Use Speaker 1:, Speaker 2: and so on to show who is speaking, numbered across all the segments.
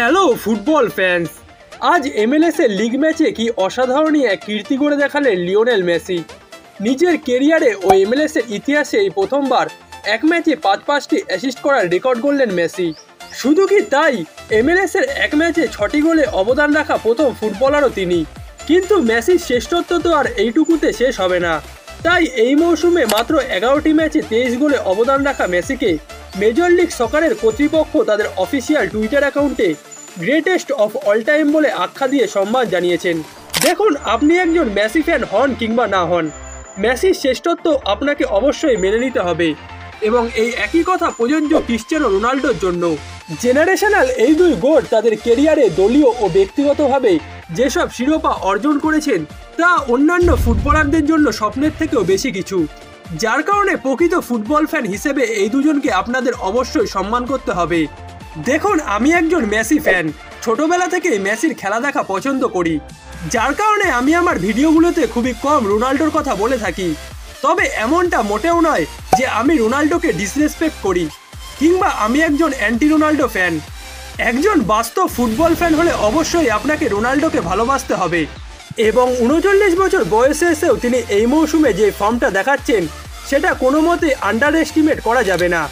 Speaker 1: Hello football fans, আজ এমএলএসের league ম্যাচে কি অসাধারণই এক কীর্তি করে দেখালেন লিওনেল মেসি। নিজের কেরিয়ারে ও এমএলএসের ইতিহাসে এই প্রথমবার এক ম্যাচে পাঁচটি অ্যাসিস্ট করার রেকর্ড গড়লেন মেসি। শুধু কি তাই, এমএলএসের এক ম্যাচে 6টি গোলে অবদান রাখা প্রথম ফুটবলারও তিনি। কিন্তু মেসির শ্রেষ্ঠত্ব তো আর এইটুকুতে শেষ হবে না। তাই এই মৌসুমে মাত্র 11টি ম্যাচে 23 গোলে অবদান রাখা মেসিকে মেজর লিগ সকারের কর্তৃপক্ষ তাদের অফিসিয়াল টুইটার অ্যাকাউন্টে গ্রেটেস্ট অফ অল টাইম বলে আখ্যা দিয়ে সম্মান জানিয়েছেন। দেখুন, আপনি একজন মেসি ফ্যান হন কিংবা না হন, মেসির শ্রেষ্ঠত্ব আপনাকে অবশ্যই মেনে নিতে হবে। এবং এই একই কথা প্রযোজ্য ক্রিশ্চিয়ানো রোনাল্ডোর জন্য। জেনারেশনাল এই দুই গোট তাদের কেরিয়ারে দলীয় ও ব্যক্তিগতভাবে যেসব শিরোপা অর্জন করেছেন তা অন্যান্য ফুটবলারদের জন্য স্বপ্নের থেকেও বেশি কিছু, যার কারণে প্রকৃত ফুটবল ফ্যান হিসেবে এই দুজনকে আপনাদের অবশ্যই সম্মান করতে হবে। দেখুন, আমি একজন মেসি ফ্যান, ছোটবেলা থেকেই মেসির খেলা দেখা পছন্দ করি, যার কারণে আমি আমার ভিডিওগুলোতে খুবই কম রোনাল্ডোর কথা বলে থাকি। তবে এমনটা মোটেও নয় যে আমি রোনাল্ডোকে ডিসরেসপেক্ট করি কিংবা আমি একজন অ্যান্টি রোনাল্ডো ফ্যান। একজন বাস্তব ফুটবল ফ্যান হলে অবশ্যই আপনাকে রোনাল্ডোকে ভালোবাসতে হবে। এবং 39 বছর বয়সে এসেও তিনি এই মৌসুমে যে ফর্মটা দেখাচ্ছেন সেটা কোনো মতে আন্ডার এস্টিমেট করা যাবে না।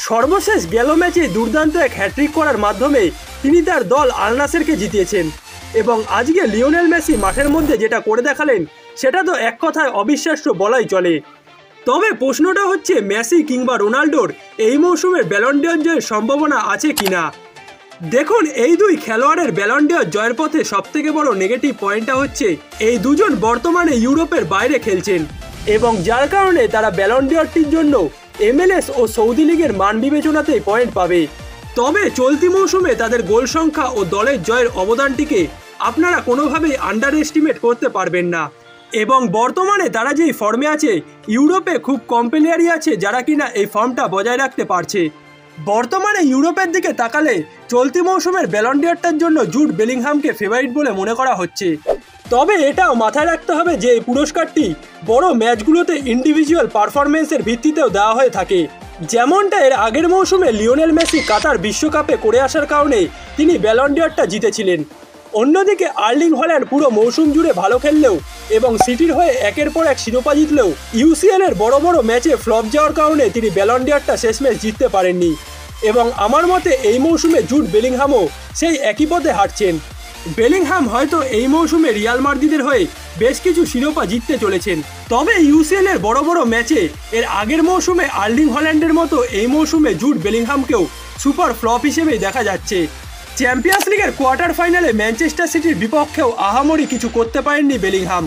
Speaker 1: সর্বশেষ গেল ম্যাচে দুর্দান্ত এক হ্যাট্রিক করার মাধ্যমে তিনি তার দল আল নাসেরকে জিতিয়েছেন। এবং আজকে লিওনেল মেসি মাঠের মধ্যে যেটা করে দেখালেন সেটা তো এক কথায় অবিশ্বাস্য বলাই চলে। তবে প্রশ্নটা হচ্ছে, মেসি কিংবা রোনাল্ডোর এই মৌসুমের ব্যালন ডিওর জয়ের সম্ভাবনা আছে কিনা। দেখুন, এই দুই খেলোয়াড়ের ব্যালন ডিওর জয়ের পথে সবথেকে বড় নেগেটিভ পয়েন্টটা হচ্ছে এই দুজন বর্তমানে ইউরোপের বাইরে খেলছেন এবং যার কারণে তারা ব্যালন ডিওরটির জন্য এমএলএস ও সৌদি লিগের মান বিবেচনাতেই পয়েন্ট পাবে। তবে চলতি মৌসুমে তাদের গোল সংখ্যা ও দলের জয়ের অবদানটিকে আপনারা কোনোভাবেই আন্ডার এস্টিমেট করতে পারবেন না। এবং বর্তমানে তারা যেই ফর্মে আছে, ইউরোপে খুব কম প্লেয়ারই আছে যারা কিনা এই ফর্মটা বজায় রাখতে পারছে। বর্তমানে ইউরোপের দিকে তাকালে চলতি মৌসুমের ব্যালন ডিওরটার জন্য জুড বেলিংহামকে ফেভারিট বলে মনে করা হচ্ছে। তবে এটাও মাথায় রাখতে হবে যে এই পুরস্কারটি বড় ম্যাচগুলোতে ইন্ডিভিজুয়াল পারফরমেন্সের ভিত্তিতেও দেওয়া হয়ে থাকে, যেমনটা এর আগের মৌসুমে লিওনেল মেসি কাতার বিশ্বকাপে করে আসার কারণে তিনি ব্যালন ডিওরটা জিতেছিলেন। অন্যদিকে আর্লিং হল্যান্ড পুরো মৌসুম জুড়ে ভালো খেললেও এবং সিটির হয়ে একের পর এক শিরোপা জিতলেও ইউসিএল এর বড় বড় ম্যাচে ফ্লপ যাওয়ার কারণে তিনি ব্যালন ডিওরটা শেষমেশ জিততে পারেননি। এবং আমার মতে এই মৌসুমে জুড বেলিংহামও সেই একই পথে হাঁটছেন। বেলিংহাম হয়তো এই মৌসুমে রিয়াল মাদ্রিদের হয়ে বেশ কিছু শিরোপা জিততে চলেছেন। তবে ইউসিএল এর বড় বড় ম্যাচে এর আগের মৌসুমে আর্লিং হল্যান্ডের মতো এই মৌসুমে জুড বেলিংহামকেও সুপার ফ্লপ হিসেবেই দেখা যাচ্ছে। চ্যাম্পিয়ন্স লিগের কোয়ার্টার ফাইনালে ম্যানচেস্টার সিটির বিপক্ষেও আহামরি কিছু করতে পারেননি বেলিংহাম।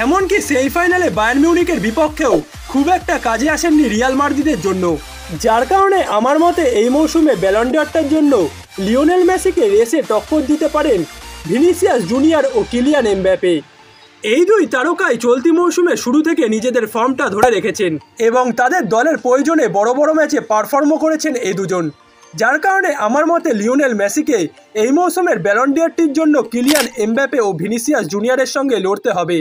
Speaker 1: এমনকি সেই ফাইনালে বায়ার্ন মিউনিখের বিপক্ষেও খুব একটা কাজে আসেননি রিয়াল মাদ্রিদের জন্য, যার কারণে আমার মতে এই মৌসুমে ব্যালন ডিওরটার জন্য লিওনেল মেসিকে রেসে টক্কর দিতে পারেন ভিনিসিয়াস জুনিয়র ও কিলিয়ান এমবাপ্পে। এই দুই তারকাই চলতি মৌসুমে শুরু থেকে নিজেদের ফর্মটা ধরে রেখেছেন এবং তাদের দলের প্রয়োজনে বড় বড় ম্যাচে পারফর্মও করেছেন এই দুজন, যার কারণে আমার মতে লিওনেল মেসিকে এই মৌসুমের ব্যালন ডিওরটির জন্য কিলিয়ান এমবাপ্পে ও ভিনিসিয়াস জুনিয়রের সঙ্গে লড়তে হবে।